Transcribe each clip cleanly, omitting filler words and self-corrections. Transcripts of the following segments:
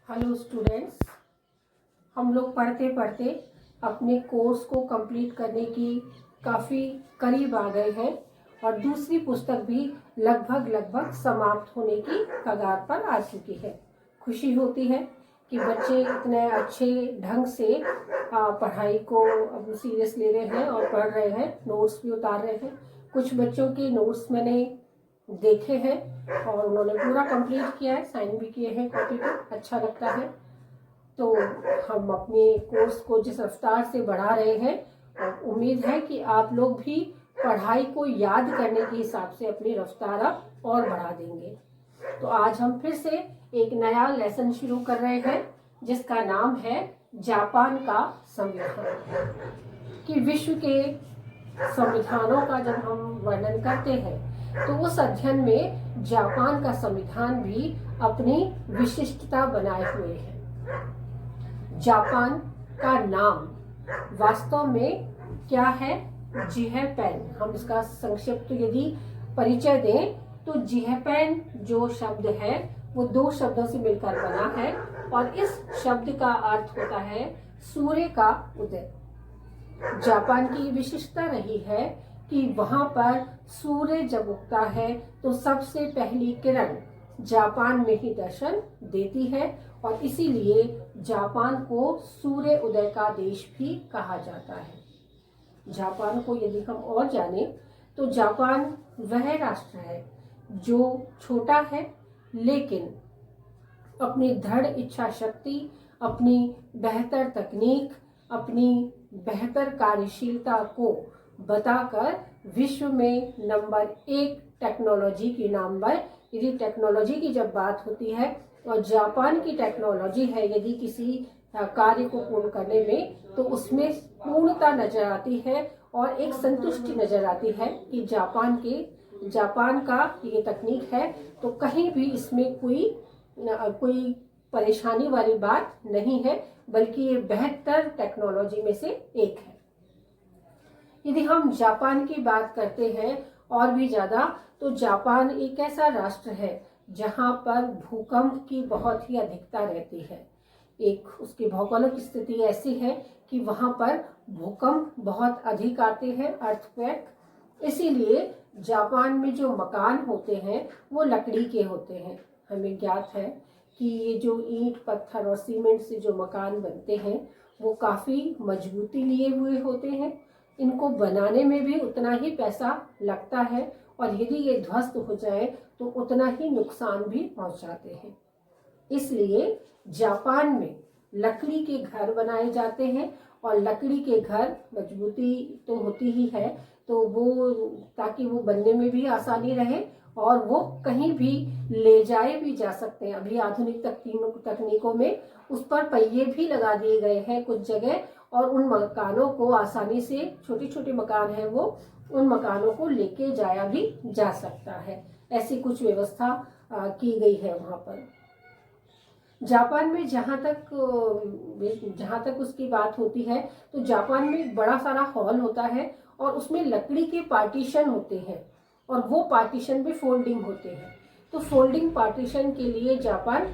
Hello students, हम लोग पढ़ते पढ़ते अपने कोर्स को कंप्लीट करने की काफ़ी करीब आ गए हैं और दूसरी पुस्तक भी लगभग समाप्त होने की कगार पर आ चुकी है। खुशी होती है कि बच्चे इतने अच्छे ढंग से पढ़ाई को अब सीरियस ले रहे हैं और पढ़ रहे हैं, नोट्स भी उतार रहे हैं। कुछ बच्चों के नोट्स मैंने देखे हैं और उन्होंने पूरा कंप्लीट किया है, साइन भी किए हैं कॉपी पे, अच्छा लगता है। तो हम अपने कोर्स को जिस रफ्तार से बढ़ा रहे हैं, उम्मीद है कि आप लोग भी पढ़ाई को याद करने के हिसाब से अपनी रफ्तार अब और बढ़ा देंगे। तो आज हम फिर से एक नया लेसन शुरू कर रहे हैं जिसका नाम है जापान का संविधान। कि विश्व के संविधानों का जब हम वर्णन करते हैं तो उस अध्ययन में जापान का संविधान भी अपनी विशिष्टता बनाए हुए है। जापान का नाम वास्तव में क्या है? जिहेपेन। हम इसका संक्षिप्त यदि परिचय दें तो जिहेपेन जो शब्द है वो दो शब्दों से मिलकर बना है और इस शब्द का अर्थ होता है सूर्य का उदय। जापान की विशिष्टता रही है कि वहां पर सूर्य जब उगता है तो सबसे पहली किरण जापान में ही दर्शन देती है और इसीलिए जापान को सूर्य उदय का देश भी कहा जाता है। जापान को यदि हम और जाने तो जापान वह राष्ट्र है जो छोटा है लेकिन अपनी दृढ़ इच्छा शक्ति, अपनी बेहतर तकनीक, अपनी बेहतर कार्यशीलता को बताकर विश्व में नंबर 1 टेक्नोलॉजी के नाम पर, यदि टेक्नोलॉजी की जब बात होती है और जापान की टेक्नोलॉजी है यदि किसी कार्य को पूर्ण करने में, तो उसमें पूर्णता नजर आती है और एक संतुष्टि नजर आती है कि जापान का ये तकनीक है तो कहीं भी इसमें कोई परेशानी वाली बात नहीं है, बल्कि ये बेहतर टेक्नोलॉजी में से एक है। यदि हम जापान की बात करते हैं और भी ज्यादा, तो जापान एक ऐसा राष्ट्र है जहां पर भूकंप की बहुत ही अधिकता रहती है। एक उसकी भौगोलिक स्थिति ऐसी है कि वहां पर भूकंप बहुत अधिक आते हैं, अर्थक्वेक। इसीलिए जापान में जो मकान होते हैं वो लकड़ी के होते हैं। हमें ज्ञात है कि ये जो ईंट पत्थर और सीमेंट से जो मकान बनते हैं वो काफ़ी मजबूती लिए हुए होते हैं। इनको बनाने में भी उतना ही पैसा लगता है और यदि ये ध्वस्त हो जाए तो उतना ही नुकसान भी पहुंचाते हैं। इसलिए जापान में लकड़ी के घर बनाए जाते हैं और लकड़ी के घर मजबूती तो होती ही है, तो वो ताकि वो बनने में भी आसानी रहे और वो कहीं भी ले जाए भी जा सकते हैं। अभी आधुनिक तकनीकों में उस पर पहिए भी लगा दिए गए हैं कुछ जगह और उन मकानों को आसानी से, छोटे छोटे मकान हैं वो, उन मकानों को लेके जाया भी जा सकता है। ऐसी कुछ व्यवस्था की गई है वहां पर। जापान में जहाँ तक उसकी बात होती है तो जापान में एक बड़ा सारा हॉल होता है और उसमें लकड़ी के पार्टीशन होते हैं और वो पार्टीशन भी फोल्डिंग होते हैं। तो फोल्डिंग पार्टीशन के लिए जापान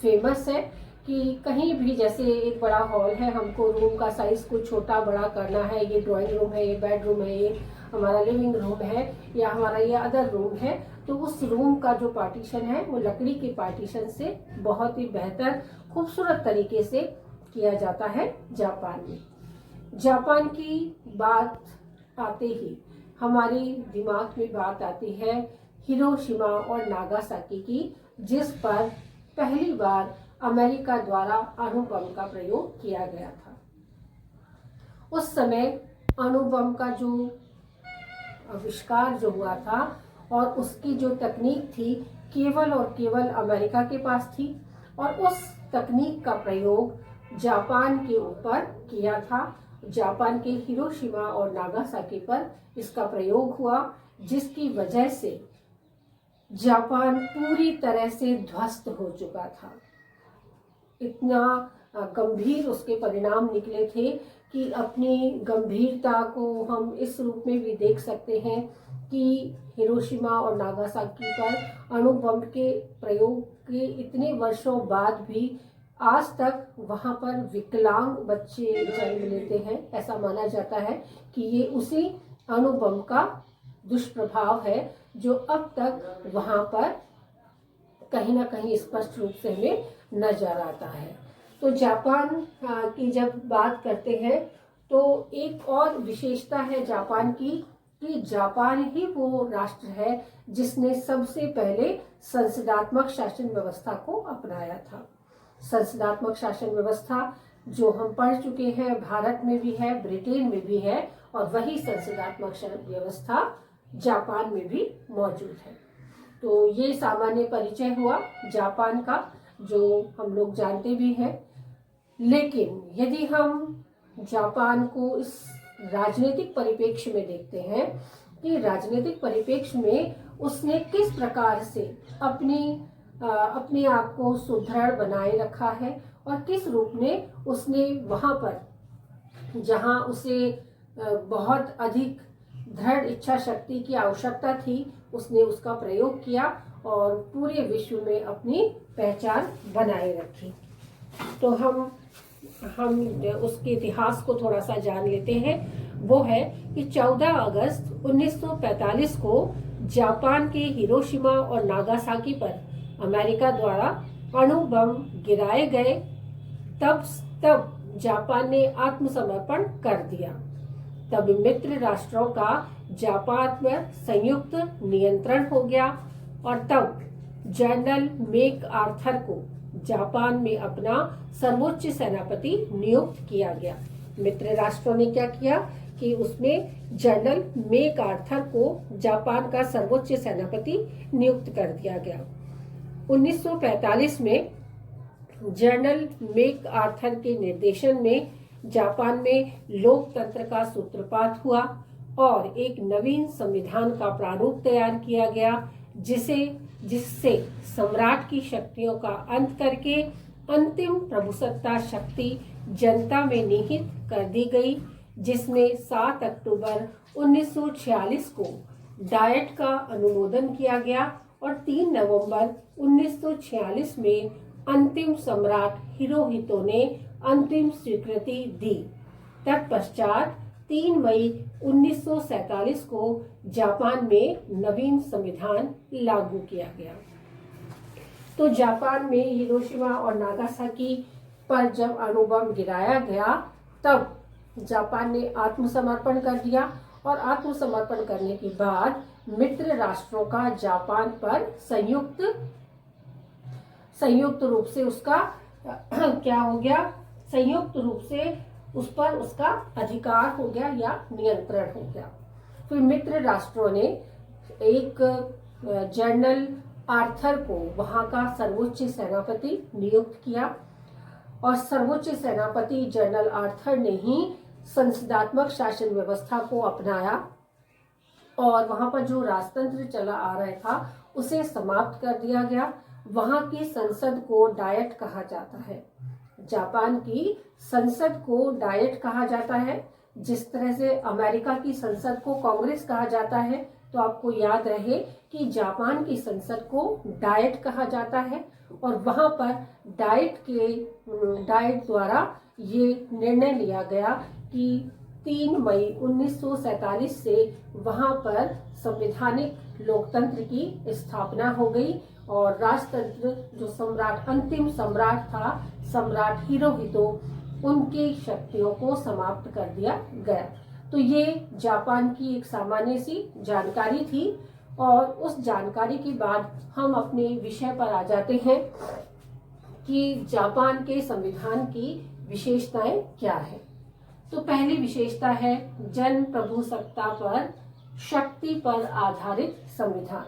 फेमस है कि कहीं भी, जैसे एक बड़ा हॉल है, हमको रूम का साइज को छोटा बड़ा करना है, ये ड्राइंग रूम है, ये बेडरूम है, ये हमारा लिविंग रूम है या हमारा ये अदर रूम है, तो उस रूम का जो पार्टीशन है वो लकड़ी के पार्टीशन से बहुत ही बेहतर खूबसूरत तरीके से किया जाता है जापान में। जापान की बात आते ही हमारे दिमाग में बात आती है हिरोशिमा और नागासाकी की, जिस पर पहली बार अमेरिका द्वारा अणु बम का प्रयोग किया गया था। उस समय अणु बम का जो आविष्कार जो हुआ था और उसकी जो तकनीक थी केवल और केवल अमेरिका के पास थी और उस तकनीक का प्रयोग जापान के ऊपर किया था। जापान के हिरोशिमा और नागासाकी पर इसका प्रयोग हुआ, जिसकी वजह से जापान पूरी तरह से ध्वस्त हो चुका था। इतना गंभीर उसके परिणाम निकले थे कि अपनी गंभीरता को हम इस रूप में भी देख सकते हैं कि हिरोशिमा और नागासाकी पर अणु बम के प्रयोग के इतने वर्षों बाद भी आज तक वहाँ पर विकलांग बच्चे जन्म लेते हैं। ऐसा माना जाता है कि ये उसी अणु बम का दुष्प्रभाव है जो अब तक वहाँ पर कहीं ना कहीं स्पष्ट रूप से हमें नजर आता है। तो जापान की जब बात करते हैं तो एक और विशेषता है जापान की कि जापान ही वो राष्ट्र है जिसने सबसे पहले संसदात्मक शासन व्यवस्था को अपनाया था। संसदात्मक शासन व्यवस्था जो हम पढ़ चुके हैं, भारत में भी है, ब्रिटेन में भी है, और वही संसदात्मक व्यवस्था जापान में भी मौजूद है। तो ये सामान्य परिचय हुआ जापान का, जो हम लोग जानते भी हैं। लेकिन यदि हम जापान को इस राजनीतिक परिप्रेक्ष्य में देखते हैं कि राजनीतिक परिप्रेक्ष्य में उसने किस प्रकार से अपने आप को सुदृढ़ बनाए रखा है और किस रूप में उसने वहाँ पर जहाँ उसे बहुत अधिक दृढ़ इच्छा शक्ति की आवश्यकता थी, उसने उसका प्रयोग किया और पूरे विश्व में अपनी पहचान बनाए रखी। तो हम उसके इतिहास को थोड़ा सा जान लेते हैं। वो है कि 14 अगस्त 1945 को जापान के हिरोशिमा और नागासाकी पर अमेरिका द्वारा अणु बम गिराए गए। तब जापान ने आत्मसमर्पण कर दिया। तब मित्र राष्ट्रों का जापान पर संयुक्त नियंत्रण हो गया और तब जनरल मैक आर्थर को जापान में अपना सर्वोच्च सेनापति नियुक्त किया गया। मित्र राष्ट्रों ने क्या किया कि उसमें जनरल मैक आर्थर को जापान का सर्वोच्च सेनापति नियुक्त कर दिया गया। 1945 में जनरल मैक आर्थर के निर्देशन में जापान में लोकतंत्र का सूत्रपात हुआ और एक नवीन संविधान का प्रारूप तैयार किया गया, जिससे सम्राट की शक्तियों का अंत करके अंतिम प्रभुसत्ता शक्ति जनता में निहित कर दी गई, जिसमें 7 अक्टूबर 1946 को डायट का अनुमोदन किया गया और 3 नवंबर 1946 में अंतिम सम्राट हिरोहितो ने अंतिम स्वीकृति दी। तत्पश्चात 3 मई 1947 को जापान में नवीन संविधान लागू किया गया। तो जापान में हिरोशिमा और नागासाकी पर जब अणु बम गिराया गया तब जापान ने आत्मसमर्पण कर दिया और आत्मसमर्पण करने के बाद मित्र राष्ट्रों का जापान पर संयुक्त रूप से उसका क्या हो गया, संयुक्त रूप से उस पर उसका अधिकार हो गया या नियंत्रण हो गया। फिर मित्र राष्ट्रों ने एक जनरल आर्थर को वहां का सर्वोच्च सेनापति नियुक्त किया और सर्वोच्च सेनापति जनरल आर्थर ने ही संसदात्मक शासन व्यवस्था को अपनाया और वहां पर जो राजतंत्र चला आ रहा था उसे समाप्त कर दिया गया। वहां की संसद को डायट कहा जाता है। जापान की संसद को डायट कहा जाता है। जिस तरह से अमेरिका की संसद को कांग्रेस कहा जाता है, तो आपको याद रहे कि जापान की संसद को डायट कहा जाता है और वहां पर डायट द्वारा ये निर्णय लिया गया कि 3 मई 1947 से वहां पर संवैधानिक लोकतंत्र की स्थापना हो गई और राजतंत्र जो अंतिम सम्राट था, सम्राट हिरोहितो, उनकी शक्तियों को समाप्त कर दिया गया। तो ये जापान की एक सामान्य सी जानकारी थी और उस जानकारी के बाद हम अपने विषय पर आ जाते हैं कि जापान के संविधान की विशेषताएं क्या है। तो पहली विशेषता है जन प्रभुसत्ता पर शक्ति पर आधारित संविधान।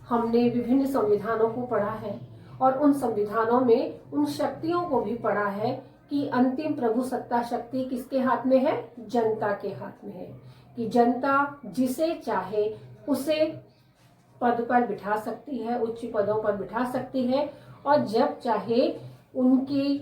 हमने विभिन्न संविधानों को पढ़ा है और उन संविधानों में उन शक्तियों को भी पढ़ा है कि अंतिम प्रभुसत्ता शक्ति किसके हाथ में है, जनता के हाथ में है, कि जनता जिसे चाहे उसे पद पर बिठा सकती है, उच्च पदों पर बिठा सकती है और जब चाहे उनकी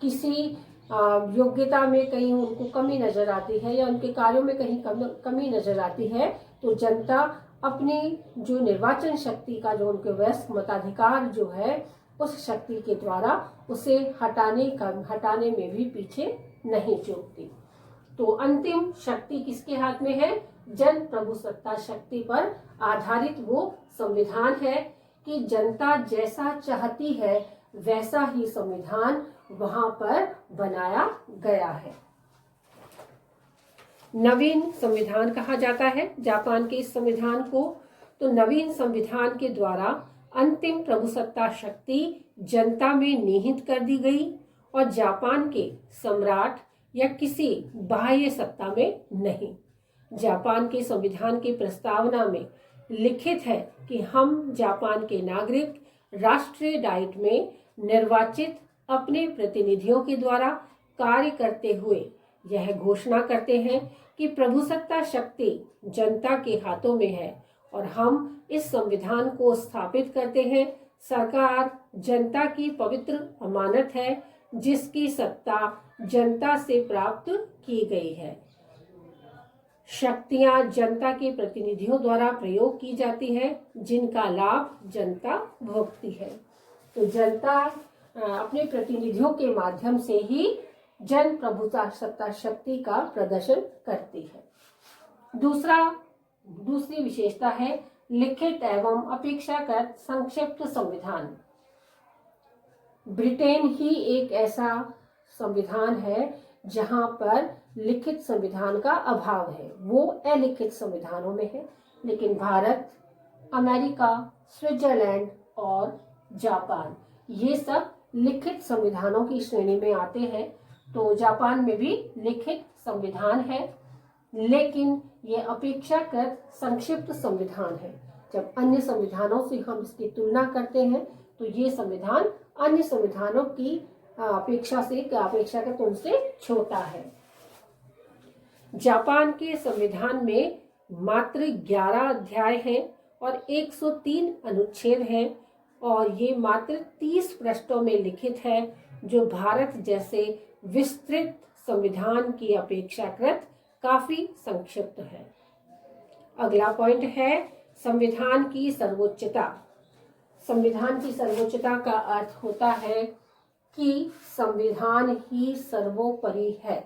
किसी योग्यता में कहीं उनको कमी नजर आती है या उनके कार्यों में कहीं कमी नजर आती है तो जनता अपनी जो निर्वाचन शक्ति का जो उनके वयस्क मताधिकार जो है उस शक्ति के द्वारा उसे हटाने में भी पीछे नहीं चूकती। तो अंतिम शक्ति किसके हाथ में है? जन प्रभुसत्ता शक्ति पर आधारित वो संविधान है कि जनता जैसा चाहती है वैसा ही संविधान वहां पर बनाया गया है। नवीन संविधान कहा जाता है जापान के इस संविधान को। तो नवीन संविधान के द्वारा अंतिम प्रभुसत्ता शक्ति जनता में निहित कर दी गई और जापान के सम्राट या किसी बाह्य सत्ता में नहीं। जापान के संविधान की प्रस्तावना में लिखित है कि हम जापान के नागरिक राष्ट्रीय डाइट में निर्वाचित अपने प्रतिनिधियों के द्वारा कार्य करते हुए यह घोषणा करते हैं कि प्रभुसत्ता शक्ति जनता के हाथों में है और हम इस संविधान को स्थापित करते हैं। सरकार जनता की पवित्र अमानत है जिसकी सत्ता जनता से प्राप्त की गई है। शक्तियां जनता के प्रतिनिधियों द्वारा प्रयोग की जाती है जिनका लाभ जनता भोगती है। तो जनता अपने प्रतिनिधियों के माध्यम से ही जन प्रभुसत्ता शक्ति का प्रदर्शन करती है। दूसरी विशेषता है लिखित एवं अपेक्षाकृत संक्षिप्त संविधान। ब्रिटेन ही एक ऐसा संविधान है जहां पर लिखित संविधान का अभाव है, वो अलिखित संविधानों में है। लेकिन भारत, अमेरिका, स्विट्जरलैंड और जापान ये सब लिखित संविधानों की श्रेणी में आते हैं। तो जापान में भी लिखित संविधान है लेकिन ये अपेक्षाकृत संक्षिप्त संविधान है। जब अन्य संविधानों से हम इसकी तुलना करते हैं तो ये संविधान अन्य संविधानों की अपेक्षाकृत उनसे छोटा है। जापान के संविधान में मात्र 11 अध्याय हैं और 103 अनुच्छेद हैं और ये मात्र 30 पृष्ठों में लिखित है जो भारत जैसे विस्तृत संविधान की अपेक्षाकृत काफी संक्षिप्त है। अगला पॉइंट है संविधान की सर्वोच्चता। संविधान की सर्वोच्चता का अर्थ होता है कि संविधान ही सर्वोपरि है,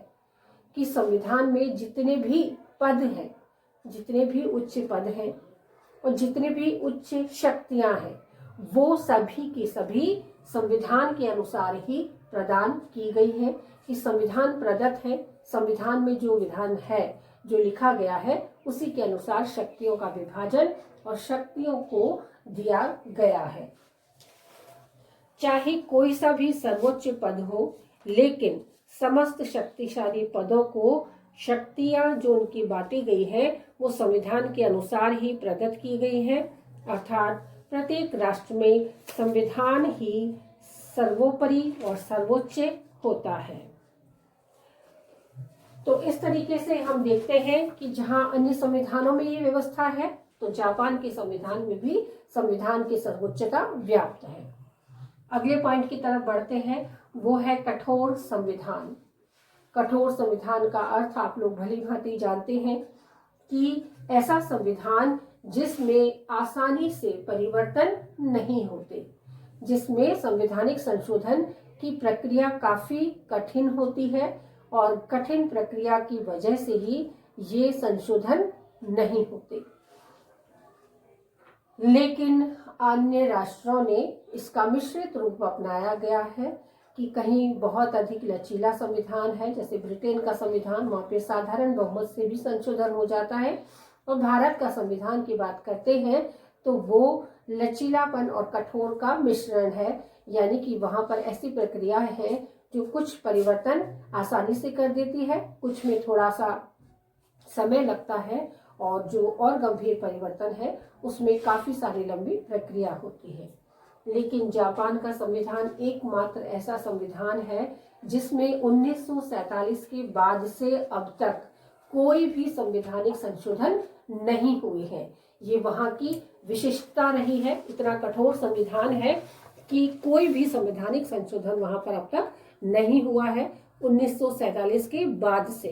कि संविधान में जितने भी पद हैं, जितने भी उच्च पद हैं और जितने भी उच्च शक्तियां हैं वो सभी की सभी संविधान के अनुसार ही प्रदान की गई है। कि संविधान प्रदत्त है, संविधान में जो विधान है, जो लिखा गया है उसी के अनुसार शक्तियों का विभाजन और शक्तियों को दिया गया है। चाहे कोई सा भी सर्वोच्च पद हो लेकिन समस्त शक्तिशाली पदों को शक्तियां जो उनकी बांटी गई है वो संविधान के अनुसार ही प्रदत्त की गई है। अर्थात प्रत्येक राष्ट्र में संविधान ही सर्वोपरि और सर्वोच्च होता है। तो इस तरीके से हम देखते हैं कि जहां अन्य संविधानों में ये व्यवस्था है तो जापान के संविधान में भी संविधान की सर्वोच्चता व्याप्त है। अगले पॉइंट की तरफ बढ़ते हैं, वो है कठोर संविधान। कठोर संविधान का अर्थ आप लोग भली भांति जानते हैं कि ऐसा संविधान जिसमें आसानी से परिवर्तन नहीं होते, जिसमें संवैधानिक संशोधन की प्रक्रिया काफी कठिन होती है और कठिन प्रक्रिया की वजह से ही ये संशोधन नहीं होते। लेकिन अन्य राष्ट्रों ने इसका मिश्रित रूप अपनाया गया है कि कहीं बहुत अधिक लचीला संविधान है, जैसे ब्रिटेन का संविधान, वहाँ पे साधारण बहुमत से भी संशोधन हो जाता है। और भारत का संविधान की बात करते हैं तो वो लचीलापन और कठोर का मिश्रण है, यानी कि वहाँ पर ऐसी प्रक्रिया है जो कुछ परिवर्तन आसानी से कर देती है, कुछ में थोड़ा सा समय लगता है और जो और गंभीर परिवर्तन है उसमें काफी सारी लंबी प्रक्रिया होती है। लेकिन जापान का संविधान एकमात्र ऐसा संविधान है जिसमें 1947 के बाद से अब तक कोई भी संवैधानिक संशोधन नहीं हुए हैं। ये वहाँ की विशिष्टता रही है। इतना कठोर संविधान है कि कोई भी संवैधानिक संशोधन वहाँ पर अब तक नहीं हुआ है 1947 के बाद से।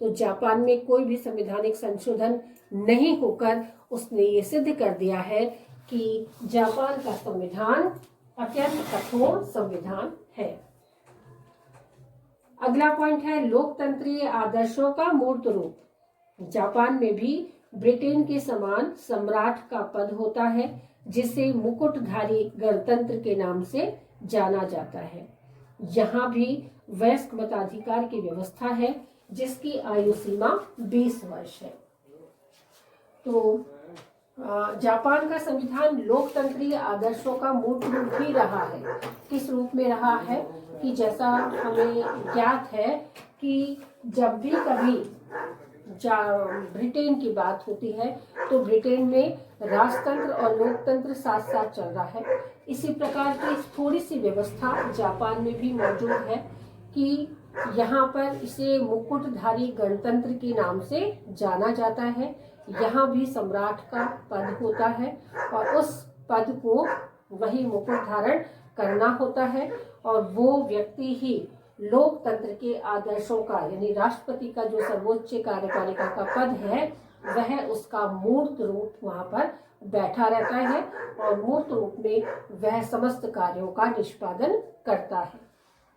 तो जापान में कोई भी संवैधानिक संशोधन नहीं होकर उसने ये सिद्ध कर दिया है कि जापान का संविधान अत्यंत कठोर संविधान है। अगला पॉइंट है लोकतंत्रीय आदर्शों का मूर्त रूप। जापान में भी ब्रिटेन के समान सम्राट का पद होता है, जिसे मुकुटधारी गणतंत्र के नाम से जाना जाता है। यहाँ भी वयस्क मताधिकार की व्यवस्था है, जिसकी आयु सीमा 20 वर्ष है। तो जापान का संविधान लोकतंत्रीय आदर्शों का मूर्त रूप भी रहा है। किस रूप में रहा है कि जैसा हमें ज्ञात है कि जब भी कभी ब्रिटेन की बात होती है तो ब्रिटेन में राजतंत्र और लोकतंत्र साथ साथ चल रहा है। इसी प्रकार की थोड़ी सी व्यवस्था जापान में भी मौजूद है कि यहाँ पर इसे मुकुटधारी गणतंत्र के नाम से जाना जाता है। यहाँ भी सम्राट का पद होता है और उस पद को वही मुकुट धारण करना होता है और वो व्यक्ति ही लोकतंत्र के आदर्शों का यानी राष्ट्रपति का जो सर्वोच्च कार्यपालिका का पद है वह उसका मूर्त रूप वहां पर बैठा रहता है और मूर्त रूप में वह समस्त कार्यों का निष्पादन करता है।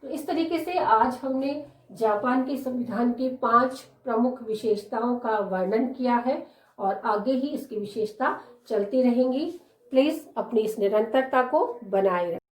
तो इस तरीके से आज हमने जापान के संविधान के 5 प्रमुख विशेषताओं का वर्णन किया है और आगे ही इसकी विशेषता चलती रहेंगी। प्लीज अपनी इस निरंतरता को बनाए रखें।